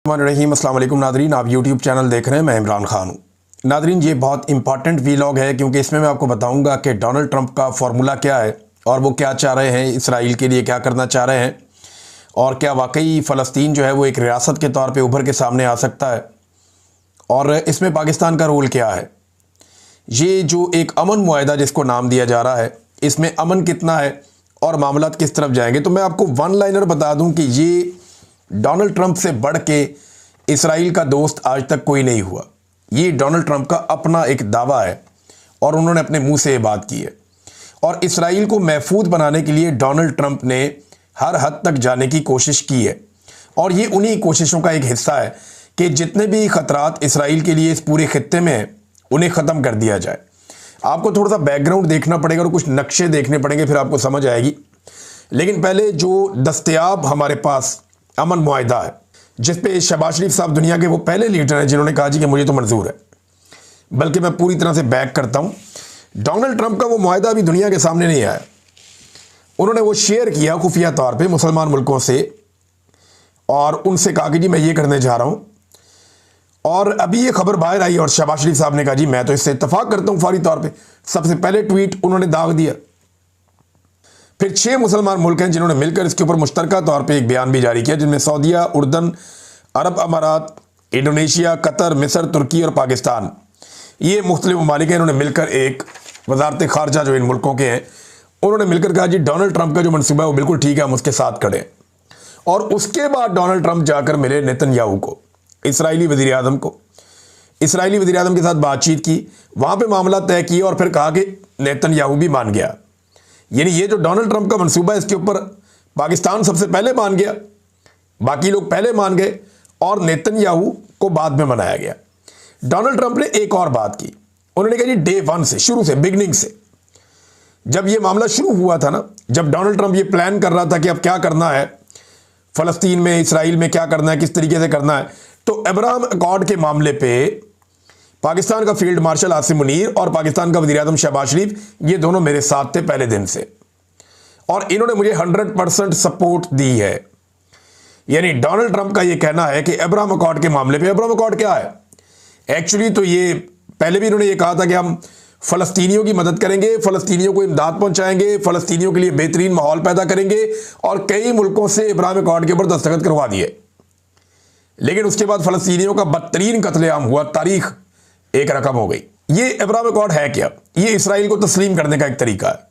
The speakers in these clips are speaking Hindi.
रहीम अस्सलाम वालेकुम नादरीन, आप यूट्यूब चैनल देख रहे हैं। मैं इमरान खान हूँ। नादरीन, ये बहुत इंपॉर्टेंट वीलॉग है क्योंकि इसमें मैं आपको बताऊंगा कि डोनाल्ड ट्रंप का फॉर्मूला क्या है और वो क्या चाह रहे हैं, इसराइल के लिए क्या करना चाह रहे हैं और क्या वाकई फ़लस्तीन जो है वो एक रियासत के तौर पर उभर के सामने आ सकता है और इसमें पाकिस्तान का रोल क्या है। ये जो एक अमन मुआहदा जिसको नाम दिया जा रहा है, इसमें अमन कितना है और मामलात किस तरफ जाएंगे। तो मैं आपको वन लाइनर बता दूं कि ये डोनाल्ड ट्रंप से बढ़ के इसराइल का दोस्त आज तक कोई नहीं हुआ। ये डोनाल्ड ट्रंप का अपना एक दावा है और उन्होंने अपने मुंह से ये बात की है। और इसराइल को महफूज बनाने के लिए डोनाल्ड ट्रंप ने हर हद तक जाने की कोशिश की है और ये उन्हीं कोशिशों का एक हिस्सा है कि जितने भी खतरात इसराइल के लिए इस पूरे खित्ते में हैं उन्हें ख़त्म कर दिया जाए। आपको थोड़ा सा बैकग्राउंड देखना पड़ेगा और कुछ नक्शे देखने पड़ेंगे, फिर आपको समझ आएगी। लेकिन पहले जो दस्तयाब हमारे पास अमन मुआहदा है, जिस पे शहबाज शरीफ साहब दुनिया के वो पहले लीडर हैं जिन्होंने कहा जी कि मुझे तो मंजूर है, बल्कि मैं पूरी तरह से बैक करता हूं। डोनाल्ड ट्रंप का वो मुआहदा अभी दुनिया के सामने नहीं आया। उन्होंने वो शेयर किया खुफिया तौर पे मुसलमान मुल्कों से और उनसे कहा कि जी मैं ये करने जा रहा हूं। और अभी ये खबर बाहर आई और शहबाज शरीफ साहब ने कहा जी मैं तो इससे इत्तफाक करता हूं फौरी तौर पे। सबसे पहले ट्वीट उन्होंने दाग दिया। फिर 6 मुसलमान मुल्क हैं जिन्होंने मिलकर इसके ऊपर मुश्तरका तौर पे एक बयान भी जारी किया, जिनमें सऊदीया, उर्दन, अरब अमारात, इंडोनेशिया, कतर, मिस्र, तुर्की और पाकिस्तान। ये मुख्तलिफ ममालिक हैं। इन्होंने मिलकर एक वजारत खारजा जो इन मुल्कों के हैं उन्होंने मिलकर कहा जी डोनाल्ड ट्रंप का जो मनसूबा है वो बिल्कुल ठीक है, हम उसके साथ खड़े हैं। और उसके बाद डोनाल्ड ट्रंप जाकर मिले नेतन्याहू को, इसराइली वज़ीर आज़म को। इसराइली वज़ीर आज़म के साथ बातचीत की, वहाँ पर मामला तय किया और फिर कहा कि नेतन्याहू भी मान गया। यानी ये जो डोनाल्ड ट्रंप का मंसूबा है इसके ऊपर पाकिस्तान सबसे पहले मान गया, बाकी लोग पहले मान गए और नेतन्याहू को बाद में मनाया गया। डोनाल्ड ट्रंप ने एक और बात की, उन्होंने कहा जी डे 1 से, शुरू से, बिगनिंग से, जब ये मामला शुरू हुआ था ना, जब डोनाल्ड ट्रंप ये प्लान कर रहा था कि अब क्या करना है फ़लस्तीन में, इसराइल में क्या करना है, किस तरीके से करना है, तो अब्राहम अकॉर्ड के मामले पर पाकिस्तान का फील्ड मार्शल आसिम मुनीर और पाकिस्तान का वज़ीर आज़म शहबाज शरीफ, ये दोनों मेरे साथ थे पहले दिन से और इन्होंने मुझे 100% सपोर्ट दी है। यानी डोनाल्ड ट्रंप का ये कहना है कि अब्राहम अकॉर्ड के मामले पे, अब्राहम अकॉर्ड क्या है एक्चुअली, तो ये पहले भी इन्होंने ये कहा था कि हम फ़लस्तीनियों की मदद करेंगे, फ़लस्तीनियों को इमदाद पहुंचाएंगे, फ़लस्तीनियों के लिए बेहतरीन माहौल पैदा करेंगे और कई मुल्कों से अब्राहम अकॉर्ड के ऊपर दस्तखत करवा दिए। लेकिन उसके बाद फ़लस्तीनियों का बदतरीन कत्लेआम हुआ, तारीख एक रकम हो गई। ये अब्राहम अकॉर्ड है क्या? ये इसराइल को तस्लीम करने का एक तरीका है।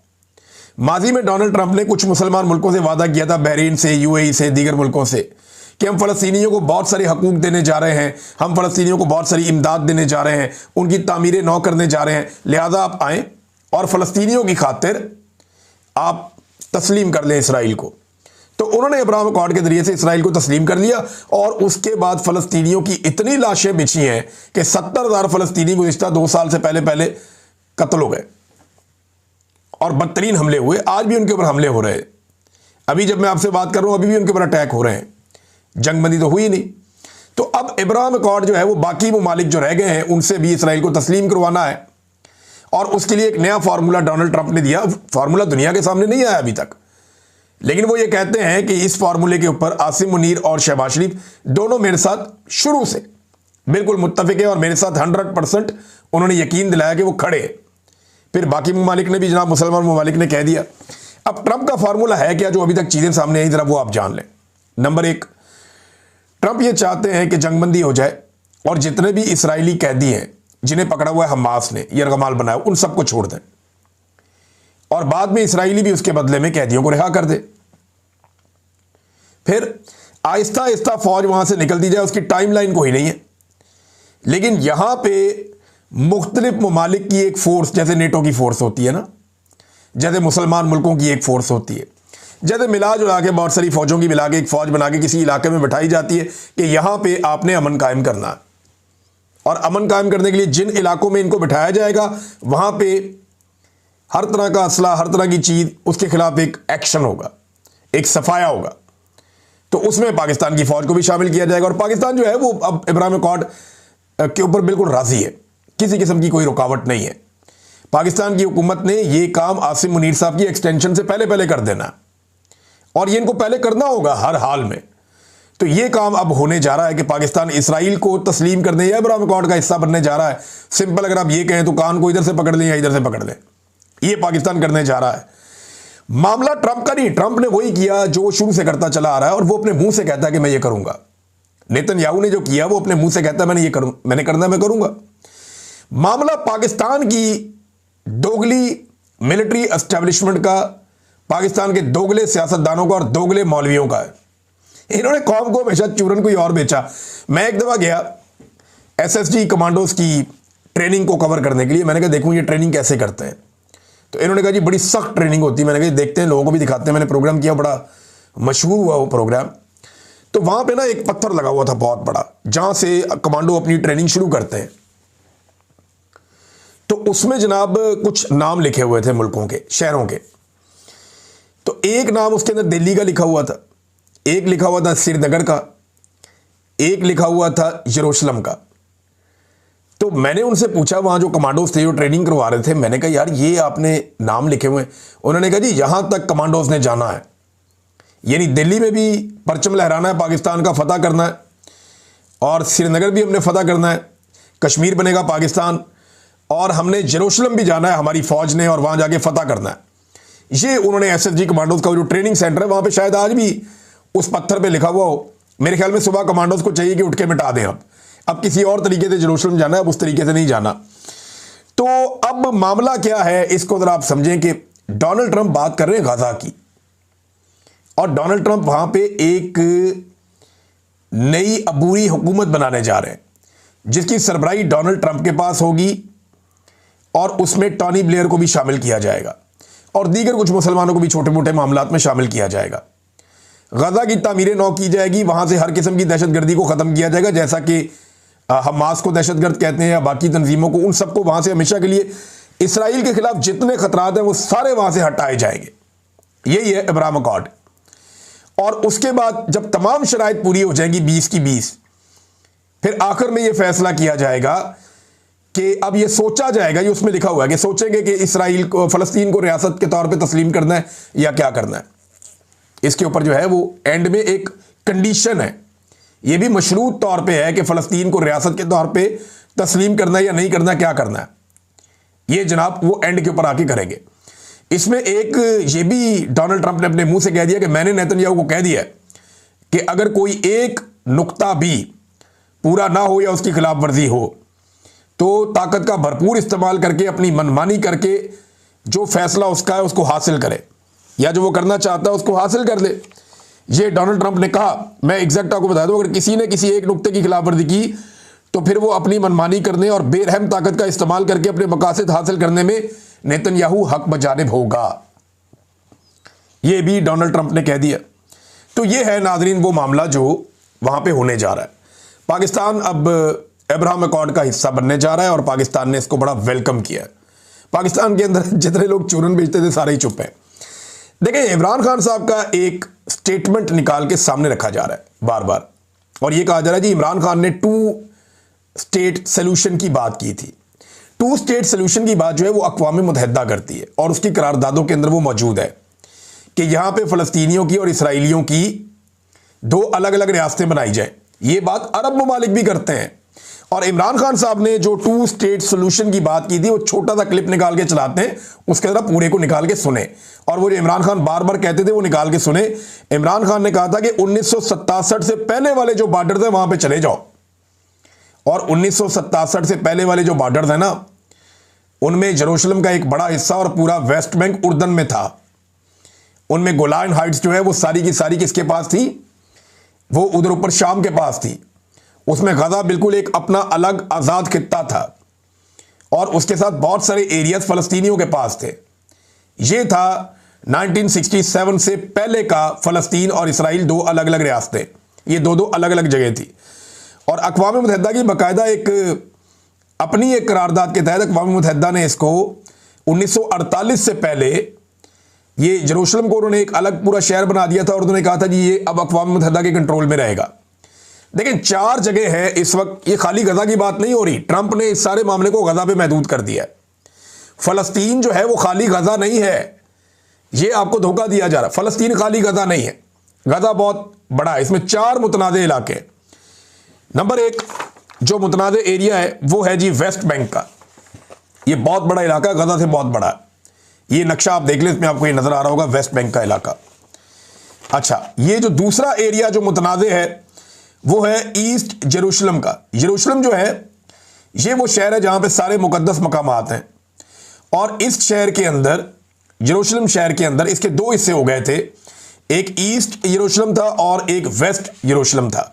माजी में डोनाल्ड ट्रंप ने कुछ मुसलमान मुल्कों से वादा किया था, बहरीन से, यूएई से, दीगर मुल्कों से, कि हम फ़लस्तीनियों को बहुत सारे हकूक देने जा रहे हैं, हम फ़लस्तीनियों को बहुत सारी इमदाद देने जा रहे हैं, उनकी तामीरें नौ करने जा रहे हैं, लिहाजा आप आएँ और फ़लस्तीनियों की खातिर आप तस्लीम कर लें इसराइल को। तो उन्होंने अब्राहम अकॉर्ड के जरिए से इसराइल को तस्लीम कर लिया और उसके बाद फ़लस्तीनियों की इतनी लाशें बिछी हैं कि 70,000 फ़लस्तीनी गुज़िश्ता 2 साल से पहले कत्ल हो गए और बदतरीन हमले हुए। आज भी उनके ऊपर हमले हो रहे हैं। अभी जब मैं आपसे बात कर रहा हूं अभी भी उनके ऊपर अटैक हो रहे हैं। जंगबंदी तो हुई नहीं। तो अब अब्राहम अकॉर्ड जो है वो बाकी ममालिक जो रह गए हैं उनसे भी इसराइल को तस्लीम करवाना है और उसके लिए एक नया फार्मूला डोनाल्ड ट्रंप ने दिया। फार्मूला दुनिया के सामने नहीं आया अभी तक, लेकिन वो ये कहते हैं कि इस फार्मूले के ऊपर आसिम मुनीर और शहबाज शरीफ दोनों मेरे साथ शुरू से बिल्कुल मुत्तफिक है और मेरे साथ 100% उन्होंने यकीन दिलाया कि वो खड़े हैं। फिर बाकी ममालिक ने भी, जनाब मुसलमान ममालिक ने कह दिया। अब ट्रंप का फार्मूला है क्या जो अभी तक चीज़ें सामने आई, जरा वो आप जान लें। नंबर 1, ट्रंप ये चाहते हैं कि जंगबंदी हो जाए और जितने भी इसराइली कैदी हैं जिन्हें पकड़ा हुआ है हमास ने, यरगमाल बनाया, उन सबको छोड़ दें और बाद में इसराइली भी उसके बदले में कैदियों को रिहा कर दे। फिर आहिस्ता आहिस्ता फौज वहां से निकलती जाए, उसकी टाइमलाइन कोई नहीं है। लेकिन यहां पे मुख्तलिफ ममालिक की एक फोर्स, जैसे नेटो की फोर्स होती है ना, जैसे मुसलमान मुल्कों की एक फोर्स होती है, जैसे मिला जुला के बहुत सारी फौजों की मिला के एक फौज बना के किसी इलाके में बैठाई जाती है कि यहां पे आपने अमन कायम करना है। और अमन कायम करने के लिए जिन इलाकों में इनको बैठाया जाएगा वहां पे हर तरह का असला, हर तरह की चीज़, उसके खिलाफ एक एक्शन होगा, एक सफाया होगा। तो उसमें पाकिस्तान की फौज को भी शामिल किया जाएगा और पाकिस्तान जो है वो अब अब्राहम अकॉर्ड के ऊपर बिल्कुल राजी है, किसी किस्म की कोई रुकावट नहीं है। पाकिस्तान की हुकूमत ने ये काम आसिम मुनीर साहब की एक्सटेंशन से पहले कर देना और ये इनको पहले करना होगा हर हाल में। तो ये काम अब होने जा रहा है कि पाकिस्तान इसराइल को तस्लीम करने या अब्राहम अकॉर्ड का हिस्सा बनने जा रहा है। सिंपल अगर आप ये कहें तो कान को इधर से पकड़ लें या इधर से पकड़ लें, ये पाकिस्तान करने जा रहा है। मामला ट्रंप का नहीं, ट्रंप ने वही किया जो शुरू से करता चला आ रहा है और वो अपने मुंह से कहता है कि मैं ये करूंगा। नेतन्याहू ने जो किया वो अपने मुंह से कहता है मैंने करना है, मैं करूंगा। मामला पाकिस्तान की दोगली मिलिट्री एस्टेब्लिशमेंट का, पाकिस्तान के दोगले सियासतदानों का और दोगले मौलवियों का है। इन्होंने कौम को हमेशा चूरन कोई और बेचा। मैं एक दफा गया एसएसजी कमांडोज की ट्रेनिंग को कवर करने के लिए, मैंने कहा देखूं ये ट्रेनिंग कैसे करते हैं। तो इन्होंने कहा जी बड़ी सख्त ट्रेनिंग होती है। मैंने कहा देखते हैं, लोगों को भी दिखाते हैं। मैंने प्रोग्राम किया, बड़ा मशहूर हुआ वो प्रोग्राम। तो वहां पे ना एक पत्थर लगा हुआ था बहुत बड़ा, जहां से कमांडो अपनी ट्रेनिंग शुरू करते हैं। तो उसमें जनाब कुछ नाम लिखे हुए थे मुल्कों के, शहरों के। तो एक नाम उसके अंदर दिल्ली का लिखा हुआ था, एक लिखा हुआ था श्रीनगर का, एक लिखा हुआ था यरूशलेम का। तो मैंने उनसे पूछा, वहां जो कमांडोज थे जो ट्रेनिंग करवा रहे थे, मैंने कहा यार ये आपने नाम लिखे हुए हैं। उन्होंने कहा जी यहां तक कमांडोज ने जाना है, यानी दिल्ली में भी परचम लहराना है, पाकिस्तान का फतह करना है, और श्रीनगर भी हमने फतह करना है, कश्मीर बनेगा पाकिस्तान, और हमने यरूशलेम भी जाना है हमारी फौज ने, और वहां जाके फतह करना है। ये उन्होंने एसएसजी कमांडोज का जो ट्रेनिंग सेंटर है वहां पे शायद आज भी उस पत्थर पे लिखा हुआ हो। मेरे ख्याल में सुबह कमांडोज को चाहिए कि उठ के मिटा दें। अब किसी और तरीके से यरूशलेम जाना है, अब उस तरीके से नहीं जाना। तो अब मामला क्या है इसको जरा आप समझें कि डोनाल्ड ट्रंप बात कर रहे हैं गाजा की, और डोनाल्ड ट्रंप वहां पे एक नई अबूरी हुकूमत बनाने जा रहे हैं जिसकी सरबराही डोनाल्ड ट्रंप के पास होगी, और उसमें टॉनी ब्लेयर को भी शामिल किया जाएगा और दीगर कुछ मुसलमानों को भी छोटे मोटे मामलात में शामिल किया जाएगा। गजा की तामीर नौ की जाएगी, वहां से हर किस्म की दहशतगर्दी को खत्म किया जाएगा, जैसा कि हमास को दहशतगर्द कहते हैं या बाकी तंजीमों को, उन सबको वहां से हमेशा के लिए इसराइल के खिलाफ जितने खतरात हैं वो सारे वहां से हटाए जाएंगे। यही है अब्राहम अकॉर्ड। और उसके बाद जब तमाम शराइत पूरी हो जाएंगी 20 की 20, फिर आखिर में यह फैसला किया जाएगा कि अब यह सोचा जाएगा, ये उसमें लिखा हुआ है कि सोचेंगे कि इसराइल को, फलस्तीन को रियासत के तौर पे तस्लीम करना है या क्या करना है। इसके ऊपर जो है वो एंड में एक कंडीशन है, ये भी मशरूत तौर पे है कि फलस्तीन को रियासत के तौर पे तस्लीम करना है या नहीं करना, क्या करना है, ये जनाब वो एंड के ऊपर आके करेंगे। इसमें एक ये भी डोनाल्ड ट्रंप ने अपने मुंह से कह दिया कि मैंने नेतन्याहू को कह दिया कि अगर कोई एक नुक्ता भी पूरा ना हो या उसकी खिलाफ वर्जी हो तो ताकत का भरपूर इस्तेमाल करके, अपनी मनमानी करके जो फैसला उसका है उसको हासिल करे, या जो वो करना चाहता है उसको हासिल कर ले। ये डोनाल्ड ट्रंप ने कहा। मैं एग्जैक्ट आपको बता दूं, अगर किसी ने किसी एक नुक्ते की खिलाफवर्जी की तो फिर वो अपनी मनमानी करने और बेरहम ताकत का इस्तेमाल करके अपने मकासद हासिल करने में नेतन्याहू हक बजानिब होगा। ये भी डोनाल्ड ट्रंप ने कह दिया। तो ये है नाजरीन वो मामला जो वहां पे होने जा रहा है। पाकिस्तान अब अब्राहम अकॉर्ड का हिस्सा बनने जा रहा है और पाकिस्तान ने इसको बड़ा वेलकम किया है। पाकिस्तान के अंदर जितने लोग चूरन बेचते थे सारे ही चुप हैं। देखिए इमरान खान साहब का एक स्टेटमेंट निकाल के सामने रखा जा रहा है बार बार, और यह कहा जा रहा है कि इमरान खान ने 2 स्टेट सोल्यूशन की बात की थी। 2 स्टेट सोल्यूशन की बात जो है वो अक़वाम मुत्तहिदा करती है और उसकी करारदादों के अंदर वो मौजूद है कि यहां पे फ़लस्तीनियों की और इसराइलियों की 2 अलग अलग रियासतें बनाई जाए। ये बात अरब ममालिक भी करते हैं। और इमरान खान साहब ने जो 2 स्टेट सोल्यूशन की बात की थी वो छोटा सा क्लिप निकाल के चलाते हैं, उसके अंदर पूरे को निकाल के सुने, और वो जो इमरान खान बार बार कहते थे वो निकाल के सुने। इमरान खान ने कहा था कि 1967 से पहले वाले जो बॉर्डर थे वहां पे चले जाओ, और 1967 से पहले वाले जो बॉर्डर थे ना उनमें यरूशलेम का एक बड़ा हिस्सा और पूरा वेस्ट बैंक उर्दन में था। उनमें गोलान हाइट्स जो है वो सारी की सारी किसके पास थी, वो उधर ऊपर शाम के पास थी। उसमें गजा बिल्कुल एक अपना अलग आज़ाद खित्ता था और उसके साथ बहुत सारे एरियाज फ़लस्तीनियों के पास थे। ये था 1967 से पहले का फ़लस्तीन और इसराइल 2 अलग अलग रियासतें, ये 2 अलग अलग जगह थी। और अक़वाम मुत्तहिदा की बाकायदा एक अपनी एक करारदाद के तहत अक़वाम मुत्तहिदा ने इसको 1948 से पहले ये यरूशलेम को उन्होंने एक अलग पूरा शहर बना दिया था और उन्होंने कहा था जी ये अब अक़वाम मुत्तहिदा के कंट्रोल में रहेगा। लेकिन 4 जगह है इस वक्त, ये खाली गजा की बात नहीं हो रही। ट्रंप ने इस सारे मामले को गजा पे महदूद कर दिया है। फ़लस्तीन जो है वो खाली गजा नहीं है, ये आपको धोखा दिया जा रहा है। फ़लस्तीन खाली गजा नहीं है, गजा बहुत बड़ा है, इसमें 4 मुतनाज़ इलाके हैं। नंबर 1 जो मुतनाज़ एरिया है वो है जी वेस्ट बैंक का। ये बहुत बड़ा इलाका है, गजा से बहुत बड़ा है। ये नक्शा आप देख लें, इसमें आपको ये नजर आ रहा होगा वेस्ट बैंक का इलाका। अच्छा, ये जो दूसरा एरिया जो मुतनाज़ है वो है ईस्ट जेरूशलम का। जेरूशलम जो है ये वो शहर है जहां पे सारे मुकद्दस मकामात हैं, और इस शहर के अंदर, जेरूशलम शहर के अंदर, इसके 2 हिस्से हो गए थे। एक ईस्ट यरूशलेम था और एक वेस्ट यरूशलेम था।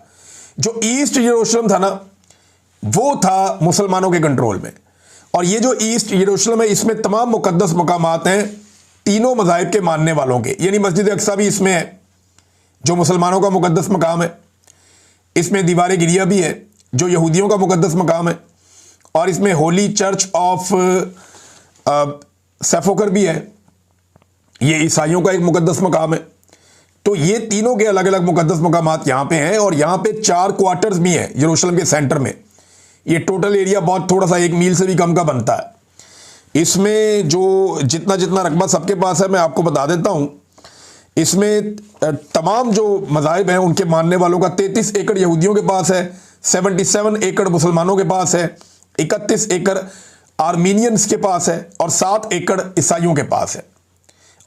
जो ईस्ट यरूशलेम था ना, वो था मुसलमानों के कंट्रोल में, और ये जो ईस्ट यरूशलेम है इसमें तमाम मुकद्दस मकामात हैं तीनों मज़ाहिब के मानने वालों के, यानी मस्जिद अक्सा भी इसमें है जो मुसलमानों का मुकद्दस मकाम है, इसमें दीवार गिरिया भी है जो यहूदियों का मुकद्दस मकाम है, और इसमें होली चर्च ऑफ सेफोकर भी है, ये ईसाइयों का एक मुकद्दस मकाम है। तो ये तीनों के अलग अलग मुकद्दस मकामात यहाँ पे हैं, और यहाँ पे 4 क्वार्टर्स भी हैं यरूशलेम के सेंटर में। ये टोटल एरिया बहुत थोड़ा सा 1 मील से भी कम का बनता है। इसमें जो जितना जितना रकबा सबके पास है मैं आपको बता देता हूँ। इसमें तमाम जो मज़ाहिब हैं उनके मानने वालों का 33 एकड़ यहूदियों के पास है, 77 एकड़ मुसलमानों के पास है, 31 एकड़ आर्मीनियंस के पास है, और 7 एकड़ ईसाइयों के पास है।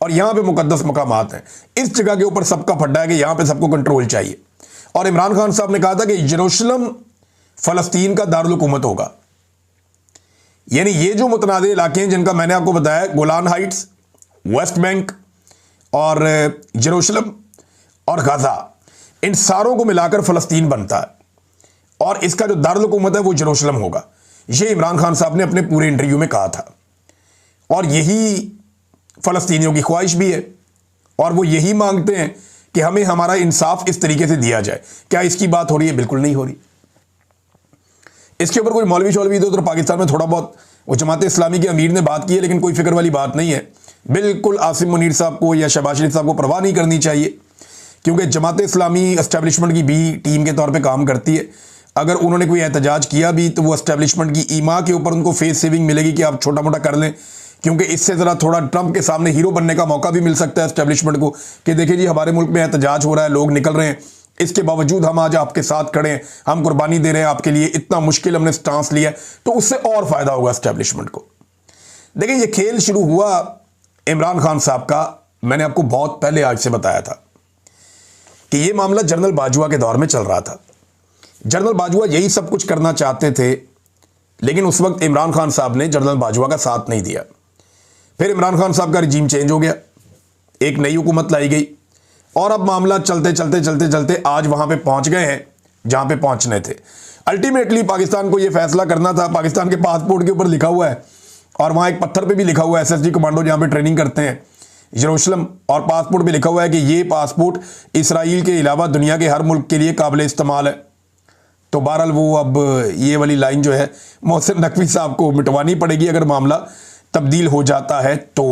और यहां पे मुकद्दस मकामात हैं। इस जगह के ऊपर सबका फड्डा है कि यहां पे सबको कंट्रोल चाहिए। और इमरान खान साहब ने कहा था कि यरूशलेम फलस्तीन का दारुल हुकूमत होगा। यानी ये जो मुतनाज़ इलाके हैं जिनका मैंने आपको बताया, गोलान हाइट्स, वेस्ट बैंक और यरूशलेम और गाजा, इन सारों को मिलाकर फलस्तीन बनता है, और इसका जो दारुल हुकूमत है वो यरूशलेम होगा। ये इमरान खान साहब ने अपने पूरे इंटरव्यू में कहा था, और यही फलस्तीनियों की ख्वाहिश भी है, और वो यही मांगते हैं कि हमें हमारा इंसाफ इस तरीके से दिया जाए। क्या इसकी बात हो रही है? बिल्कुल नहीं हो रही। इसके ऊपर कोई मौलवी शौलवी इधर पाकिस्तान में थोड़ा बहुत वो जमात इस्लामी के अमीर ने बात की है, लेकिन कोई फिक्र वाली बात नहीं है। बिल्कुल आसिम मुनीर साहब को या शहबाज शरीफ साहब को परवाह नहीं करनी चाहिए, क्योंकि जमात इस्लामी एस्टेब्लिशमेंट की भी टीम के तौर पर काम करती है। अगर उन्होंने कोई एहतजाज किया भी तो वो एस्टेब्लिशमेंट की ईमा के ऊपर उनको फेस सेविंग मिलेगी कि आप छोटा मोटा कर लें, क्योंकि इससे ज़रा थोड़ा ट्रंप के सामने हीरो बनने का मौका भी मिल सकता है एस्टेब्लिशमेंट को कि देखिए जी हमारे मुल्क में एहतजाज हो रहा है, लोग निकल रहे हैं, इसके बावजूद हम आज आपके साथ खड़े हैं, हम कुर्बानी दे रहे हैं आपके लिए, इतना मुश्किल हमने स्टांस लिया है, तो उससे और फ़ायदा होगा एस्टेब्लिशमेंट को। देखिए ये खेल शुरू हुआ इमरान खान साहब का, मैंने आपको बहुत पहले आज से बताया था कि ये मामला जनरल बाजवा के दौर में चल रहा था। जनरल बाजवा यही सब कुछ करना चाहते थे, लेकिन उस वक्त इमरान खान साहब ने जनरल बाजवा का साथ नहीं दिया। फिर इमरान खान साहब का रिजीम चेंज हो गया, एक नई हुकूमत लाई गई, और अब मामला चलते चलते चलते चलते आज वहां पे पहुंच गए हैं जहां पे पहुंचने थे। अल्टीमेटली पाकिस्तान को यह फैसला करना था, पाकिस्तान के पासपोर्ट के ऊपर लिखा हुआ है, और वहां एक पत्थर पे भी लिखा हुआ है एसएसजी कमांडो जहां पे ट्रेनिंग करते हैं यरूशलेम, और पासपोर्ट पे लिखा हुआ है कि ये पासपोर्ट इसराइल के अलावा दुनिया के हर मुल्क के लिए काबिल इस्तेमाल है। तो बहरहाल वो अब ये वाली लाइन जो है मोहसिन नकवी साहब को मिटवानी पड़ेगी अगर मामला तब्दील हो जाता है तो।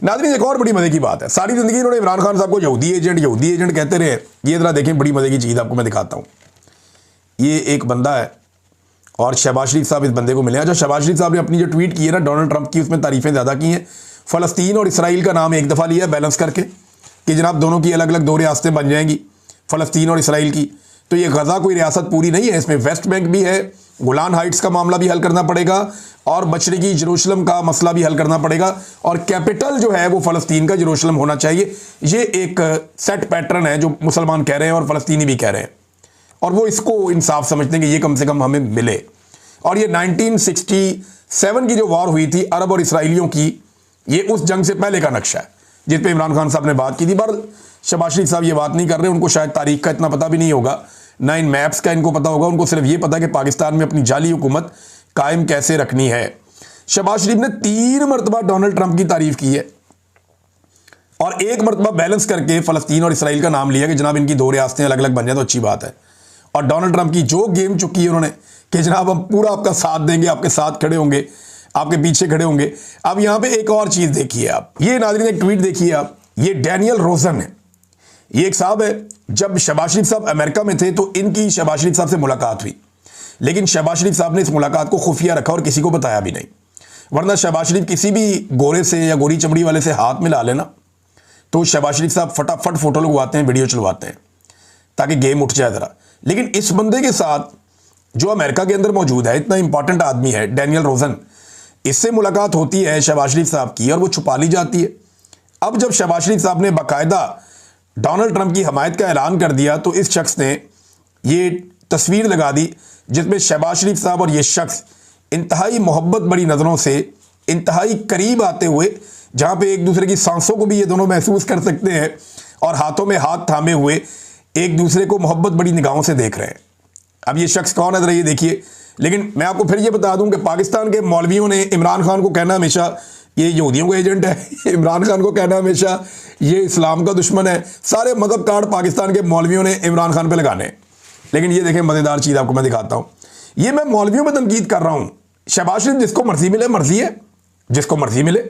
नाज़रीन एक और बड़ी मजे की बात है, सारी जिंदगी इन्होंने इमरान खान साहब को यहूदी एजेंट कहते रहे। ये जरा देखें, बड़ी मजे की चीज़ आपको मैं दिखाता हूँ। ये एक बंदा है और शहबाज शरीफ साहब इस बंदे को मिले। अच्छा, शहबाज शरीफ साहब ने अपनी जो ट्वीट की है ना डोनाल्ड ट्रंप की, उसमें तारीफें ज़्यादा की हैं। फ़लस्तीन और इसराइल का नाम एक दफ़ा लिया है बैलेंस करके कि जनाब दोनों की अलग अलग 2 रियासतें बन जाएंगी, फ़लस्तीन और इसराइल की। तो ये गज़ा कोई रियासत पूरी नहीं है, इसमें वेस्ट बैंक भी है, गोलान हाइट्स का मामला भी हल करना पड़ेगा, और मशरिकी यरूशलेम का मसला भी हल करना पड़ेगा, और कैपिटल जो है वो फ़लस्तीन का यरूशलेम होना चाहिए। ये एक सेट पैटर्न है जो मुसलमान कह रहे हैं और फ़लस्तीनी भी कह रहे हैं, और वो इसको इंसाफ समझते हैं कि ये कम से कम हमें मिले। और ये 1967 की जो वॉर हुई थी अरब और इसराइलियों की, ये उस जंग से पहले का नक्शा है जिस पे इमरान खान साहब ने बात की थी। पर शहबाज शरीफ साहब ये बात नहीं कर रहे, उनको शायद तारीख का इतना पता भी नहीं होगा, ना इन मैप्स का इनको पता होगा। उनको सिर्फ ये पता है कि पाकिस्तान में अपनी जाली हुकूमत कायम कैसे रखनी है। शहबाज शरीफ ने 3 मरतबा डोनाल्ड ट्रंप की तारीफ की है, और 1 मरतबा बैलेंस करके फ़लस्तीन और इसराइल का नाम लिया कि जनाब इनकी 2 रियासतें अलग अलग बन जाए तो अच्छी बात है। और डोनाल्ड ट्रंप की जो गेम चुकी है उन्होंने कि जनाब हम पूरा आपका साथ देंगे, आपके साथ खड़े होंगे, आपके पीछे खड़े होंगे। अब यहां पे एक और चीज देखिए आप, ये नाज़रीन एक ट्वीट देखिए आप, ये डैनियल रोजन है, ये एक साहब है। जब शहबाज शरीफ साहब अमेरिका में थे तो इनकी शहबाज शरीफ साहब से मुलाकात हुई, लेकिन शहबाज शरीफ साहब ने इस मुलाकात को खुफिया रखा और किसी को बताया भी नहीं। वरना शहबाज शरीफ किसी भी गोरे से या गोरी चमड़ी वाले से हाथ मिला लेना तो शहबाज शरीफ साहब फटाफट फोटो लगवाते हैं, वीडियो चलवाते हैं ताकि गेम उठ जाए ज़रा। लेकिन इस बंदे के साथ जो अमेरिका के अंदर मौजूद है, इतना इंपॉर्टेंट आदमी है डैनियल रोजन, इससे मुलाकात होती है शहबाज शरीफ साहब की और वो छुपा ली जाती है। अब जब शहबाज शरीफ साहब ने बाकायदा डोनाल्ड ट्रंप की हमायत का ऐलान कर दिया तो इस शख्स ने ये तस्वीर लगा दी जिसमें शहबाज शरीफ साहब और ये शख्स इंतहाई मोहब्बत बड़ी नज़रों से इंतहाई करीब आते हुए, जहाँ पे एक दूसरे की सांसों को भी ये दोनों महसूस कर सकते हैं और हाथों में हाथ थामे हुए एक दूसरे को मोहब्बत बड़ी निगाहों से देख रहे हैं। अब ये शख्स कौन है ज़रा ये देखिए। लेकिन मैं आपको फिर ये बता दूं कि पाकिस्तान के मौलवियों ने इमरान खान को कहना हमेशा ये यहूदियों का एजेंट है, इमरान खान को कहना हमेशा ये इस्लाम का दुश्मन है। सारे मदद कार्ड पाकिस्तान के मौलवियों ने इमरान खान पे लगाने। लेकिन ये देखें मज़ेदार चीज़ आपको मैं दिखाता हूँ। ये मैं मौलवियों में तनकीद कर रहा हूँ। शहबाज शरीफ जिसको मर्जी मिले, मर्जी है, जिसको मर्जी मिले,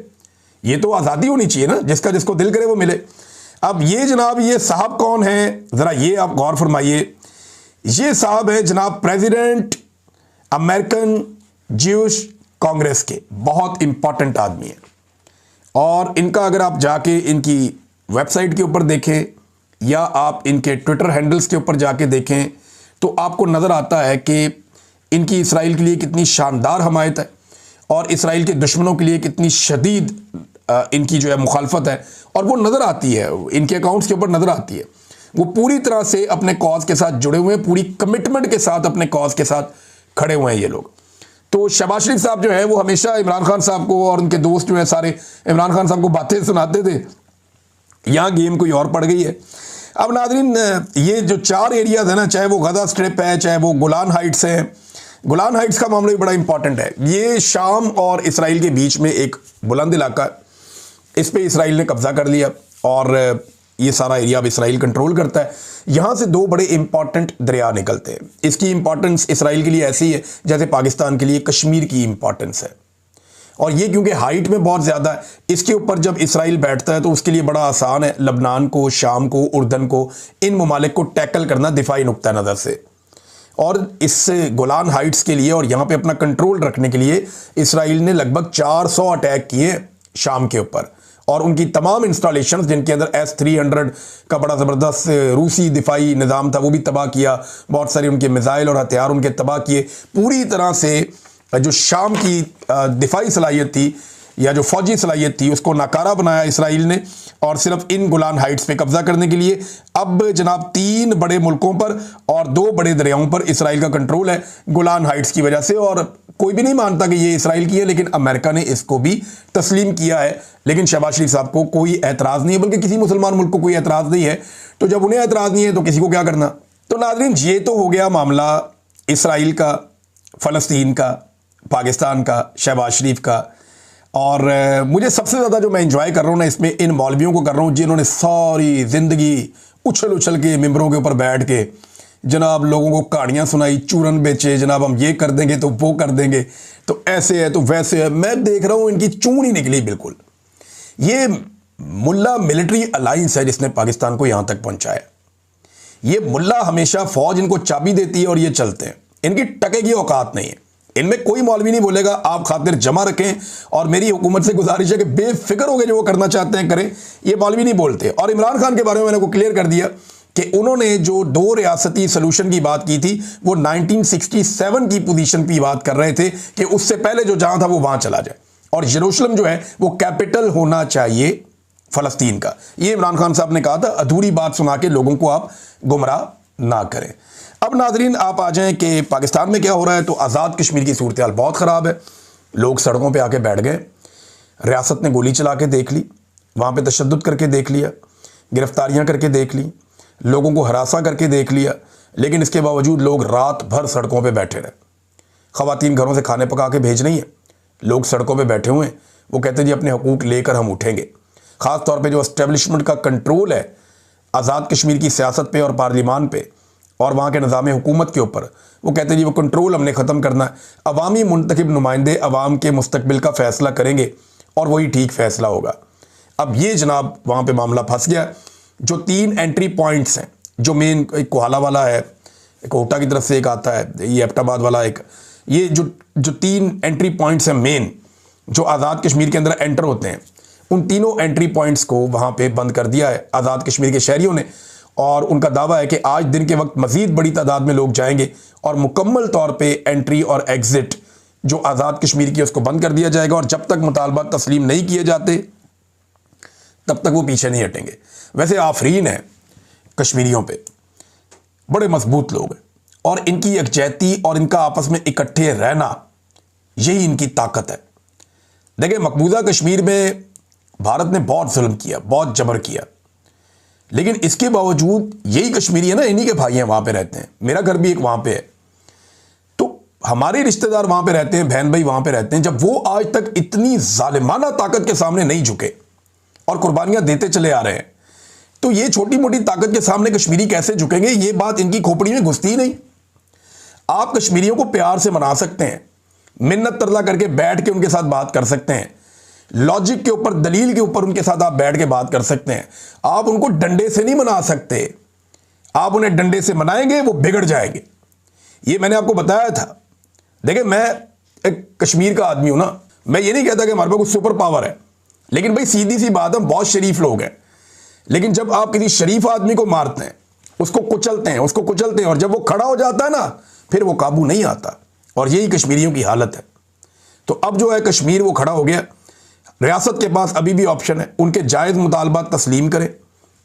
ये तो आज़ादी होनी चाहिए ना, जिसका जिसको दिल करे वो मिले। अब ये जनाब ये साहब कौन है ज़रा ये आप गौर फरमाइए। ये साहब है जनाब प्रेसिडेंट अमेरिकन ज्यूश कांग्रेस के, बहुत इंपॉर्टेंट आदमी है। और इनका अगर आप जाके इनकी वेबसाइट के ऊपर देखें या आप इनके ट्विटर हैंडल्स के ऊपर जाके देखें तो आपको नज़र आता है कि इनकी इसराइल के लिए कितनी शानदार हमायत है और इसराइल के दुश्मनों के लिए कितनी शदीद इनकी जो है मुखालफत है। और वो नज़र आती है, इनके अकाउंट्स के ऊपर नज़र आती है। वो पूरी तरह से अपने कॉज के साथ जुड़े हुए हैं, पूरी कमिटमेंट के साथ अपने कॉज के साथ खड़े हुए हैं ये लोग। तो शहबाज शरीफ साहब जो है वो हमेशा इमरान खान साहब को और उनके दोस्त जो है सारे इमरान खान साहब को बातें सुनाते थे। यहाँ गेम कोई और पड़ गई है। अब नाज़रीन ये जो 4 एरियाज़ है ना, चाहे वो गजा स्ट्रिप है, चाहे वो गोलान हाइट्स है, गोलान हाइट्स का मामला भी बड़ा इंपॉर्टेंट है। ये शाम और इसराइल के बीच में एक बुलंद इलाका है, इस पे इसराइल ने कब्जा कर लिया और ये सारा एरिया अब इसराइल कंट्रोल करता है। यहाँ से 2 बड़े इंपॉर्टेंट दरिया निकलते हैं। इसकी इंपॉर्टेंस इसराइल के लिए ऐसी है जैसे पाकिस्तान के लिए कश्मीर की इंपॉर्टेंस है। और ये क्योंकि हाइट में बहुत ज़्यादा है, इसके ऊपर जब इसराइल बैठता है तो उसके लिए बड़ा आसान है लबनान को, शाम को, उर्दन को, इन ममालिक को टैकल करना दिफाई नुक्ता नज़र से। और इस गोलान हाइट्स के लिए और यहाँ पे अपना कंट्रोल रखने के लिए इसराइल ने लगभग 400 अटैक किए शाम के ऊपर और उनकी तमाम इंस्टॉलेशंस जिनके अंदर S-300 का बड़ा ज़बरदस्त रूसी दिफाई निज़ाम था वो भी तबाह किया। बहुत सारे उनके मिसाइल और हथियार उनके तबाह किए। पूरी तरह से जो शाम की दिफाई सलाहियत थी या जो फौजी सलाहियत थी उसको नाकारा बनाया इसराइल ने और सिर्फ इन गोलान हाइट्स पे कब्जा करने के लिए अब जनाब 3 बड़े मुल्कों पर और 2 बड़े दरियाओं पर इसराइल का कंट्रोल है गोलान हाइट्स की वजह से। और कोई भी नहीं मानता कि ये इसराइल की है, लेकिन अमेरिका ने इसको भी तस्लीम किया है। लेकिन शहबाज शरीफ साहब को कोई एतराज़ नहीं है, बल्कि किसी मुसलमान मुल्क को कोई एतराज़ नहीं है। तो जब उन्हें एतराज़ नहीं है तो किसी को क्या करना। तो नाज़रीन ये तो हो गया मामला इसराइल का, फ़लस्तीन का, पाकिस्तान का, शहबाज शरीफ का। और मुझे सबसे ज़्यादा जो मैं इंजॉय कर रहा हूँ ना इसमें इन मौलवियों को कर रहा हूँ जिन्होंने सारी ज़िंदगी उछल उछल के मिंबरों के ऊपर बैठ के जनाब लोगों को कहानियाँ सुनाई, चूरन बेचे, जनाब हम ये कर देंगे तो वो कर देंगे, तो ऐसे है तो वैसे है। मैं देख रहा हूँ इनकी चून ही निकली बिल्कुल। ये मुल्ला मिलिट्री अलाइंस है जिसने पाकिस्तान को यहाँ तक पहुँचाया। ये मुल्ला हमेशा फ़ौज इनको चाबी देती है और ये चलते हैं, इनकी टके की औकात नहीं है। इनमें कोई मौलवी नहीं बोलेगा आप खातिर जमा रखें और मेरी हुकूमत से गुजारिश है कि बेफिक्र हो गए जो वो करना चाहते हैं करें, ये मौलवी नहीं बोलते। और इमरान खान के बारे में मैंने को क्लियर कर दिया कि उन्होंने जो 2 रियासती सोल्यूशन की बात की थी वो 1967 की पोजीशन की बात कर रहे थे कि उससे पहले जो जहां था वो वहां चला जाए और यरूशलेम जो है वो कैपिटल होना चाहिए फ़लस्तीन का। ये इमरान खान साहब ने कहा था। अधूरी बात सुना के लोगों को आप गुमराह ना करें। अब नाजरीन आप आ जाएं कि पाकिस्तान में क्या हो रहा है। तो आज़ाद कश्मीर की सूरत हाल बहुत ख़राब है। लोग सड़कों पे आके बैठ गए, रियासत ने गोली चला के देख ली, वहाँ पे तशद्दुद करके देख लिया, गिरफ्तारियाँ करके देख ली, लोगों को हरासा करके देख लिया, लेकिन इसके बावजूद लोग रात भर सड़कों पे बैठे रहे। ख़वातीन घरों से खाने पका के भेज रही हैं, लोग सड़कों पे बैठे हुए हैं। वो कहते हैं जी अपने हकूक़ लेकर हम उठेंगे। ख़ास तौर पे जो एस्टेब्लिशमेंट का कंट्रोल है आज़ाद कश्मीर की सियासत पे और पार्लिमान पे और वहाँ के निज़ाम हुकूमत के ऊपर, वो कहते हैं जी वो कंट्रोल हमने ख़त्म करना है। अवामी मुंतखब नुमाइंदे अवाम के मुस्तकबिल का फ़ैसला करेंगे और वही ठीक फ़ैसला होगा। अब ये जनाब वहाँ पे मामला फंस गया। जो 3 एंट्री पॉइंट्स हैं, जो मेन एक कोहाला वाला है, एक कोटा की तरफ से एक आता है, ये एबटाबाद वाला एक, ये जो 3 एंट्री पॉइंट्स हैं मेन जो आज़ाद कश्मीर के अंदर एंटर होते हैं, उन तीनों एंट्री पॉइंट्स को वहां पे बंद कर दिया है आज़ाद कश्मीर के शहरियों ने। और उनका दावा है कि आज दिन के वक्त मजीद बड़ी तादाद में लोग जाएंगे और मुकम्मल तौर पे एंट्री और एग्जिट जो आज़ाद कश्मीर की उसको बंद कर दिया जाएगा। और जब तक मुतालबात तस्लीम नहीं किए जाते तब तक वो पीछे नहीं हटेंगे। वैसे आफरीन है कश्मीरियों पे, बड़े मजबूत लोग हैं और इनकी यकजहती और इनका आपस में इकट्ठे रहना यही इनकी ताकत है। देखिए, मकबूजा कश्मीर में भारत ने बहुत जुल्म किया, बहुत जबर किया, लेकिन इसके बावजूद यही कश्मीरी है ना, इन्हीं के भाई हैं, वहां पे रहते हैं। मेरा घर भी एक वहां पे है, तो हमारे रिश्तेदार वहां पे रहते हैं, बहन भाई वहां पे रहते हैं। जब वो आज तक इतनी जालिमाना ताकत के सामने नहीं झुके और कुर्बानियां देते चले आ रहे हैं, तो ये छोटी मोटी ताकत के सामने कश्मीरी कैसे झुकेंगे? ये बात इनकी खोपड़ी में घुसती ही नहीं। आप कश्मीरियों को प्यार से मना सकते हैं, मिन्नत तरला करके बैठ के उनके साथ बात कर सकते हैं, लॉजिक के ऊपर, दलील के ऊपर उनके साथ आप बैठ के बात कर सकते हैं। आप उनको डंडे से नहीं मना सकते। आप उन्हें डंडे से मनाएंगे वो बिगड़ जाएंगे। ये मैंने आपको बताया था। देखिए, मैं एक कश्मीर का आदमी हूं ना, मैं ये नहीं कहता कि हमारे पास कुछ सुपर पावर है, लेकिन भाई सीधी सी बात, हम बहुत शरीफ लोग हैं। लेकिन जब आप किसी शरीफ आदमी को मारते हैं, उसको कुचलते हैं और जब वो खड़ा हो जाता है ना, फिर वो काबू नहीं आता। और यही कश्मीरियों की हालत है। तो अब जो है कश्मीर वो खड़ा हो गया। रियासत के पास अभी भी ऑप्शन है, उनके जायज़ मुतालबात तस्लीम करें,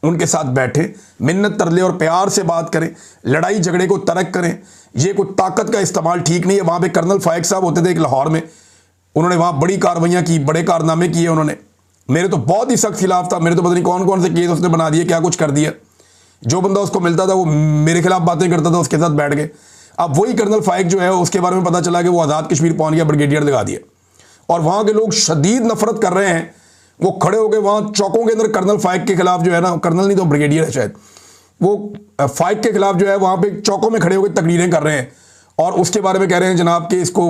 उनके साथ बैठे, मिन्नत तरले और प्यार से बात करें, लड़ाई झगड़े को तर्क करें। ये कोई ताकत का इस्तेमाल ठीक नहीं है। वहाँ पे कर्नल फाइक साहब होते थे एक लाहौर में, उन्होंने वहाँ बड़ी कार्रवाइयाँ की, बड़े कारनामे किए उन्होंने। मेरे तो बहुत ही सख्त खिलाफ था, मेरे तो पता नहीं कौन कौन से केस उसने बना दिए, क्या कुछ कर दिया। जो बंदा उसको मिलता था वो मेरे खिलाफ बातें करता था, उसके साथ बैठ गए। अब वही कर्नल फाइक जो है, उसके बारे में पता चला कि वो आज़ाद कश्मीर पहुंच गया, ब्रिगेडियर दिखा दिया, और वहां के लोग शदीद नफरत कर रहे हैं। वो खड़े हो गए वहां चौकों के अंदर कर्नल फाइक के खिलाफ जो है ना, कर्नल नहीं तो ब्रिगेडियर है शायद, वो फाइक के खिलाफ जो है वहां पे चौकों में खड़े होकर तकरीरें कर रहे हैं और उसके बारे में कह रहे हैं जनाब कि इसको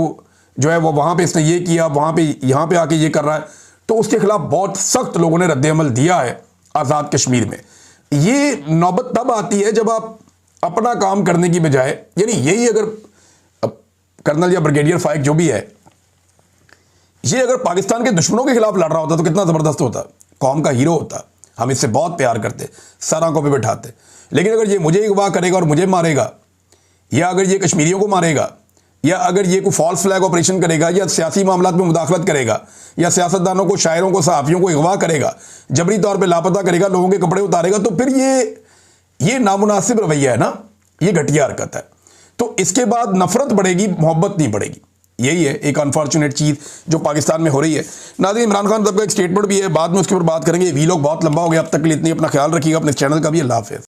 जो है वो वहां पे इसने ये किया, वहां पे यहां पे आके ये कर रहा है। तो उसके खिलाफ बहुत सख्त लोगों ने रद्द-ए-अमल दिया है आज़ाद कश्मीर में। ये नौबत तब आती है जब आप अपना काम करने की बजाय, यानी यही अगर कर्नल या ब्रिगेडियर फाइक जो भी है, ये अगर पाकिस्तान के दुश्मनों के खिलाफ लड़ रहा होता तो कितना ज़बरदस्त होता, कौम का हीरो होता, हम इससे बहुत प्यार करते, सर आंखों पे बैठाते। लेकिन अगर ये मुझे अगवा करेगा और मुझे मारेगा, या अगर ये कश्मीरियों को मारेगा, या अगर ये कोई फॉल्स फ्लैग ऑपरेशन करेगा, या सियासी मामलात में मुदाखलत करेगा, या सियासतदानों को, शायरों को, सहाफ़ियों को अगवा करेगा, जबरी तौर पे लापता करेगा, लोगों के कपड़े उतारेगा, तो फिर ये नामुनासिब रवैया है ना, ये घटिया हरकत है। तो इसके बाद नफरत बढ़ेगी, मोहब्बत नहीं बढ़ेगी। यही है एक अनफॉर्चुनेट चीज़ जो पाकिस्तान में हो रही है। नाज़रीन, इमरान खान साहब का एक स्टेटमेंट भी है, बाद में उसके ऊपर बात करेंगे। वीलॉग बहुत लंबा हो गया, अब तक के लिए इतनी, अपना ख्याल रखिएगा, अपने चैनल का भी। अल्लाह हाफ़िज़।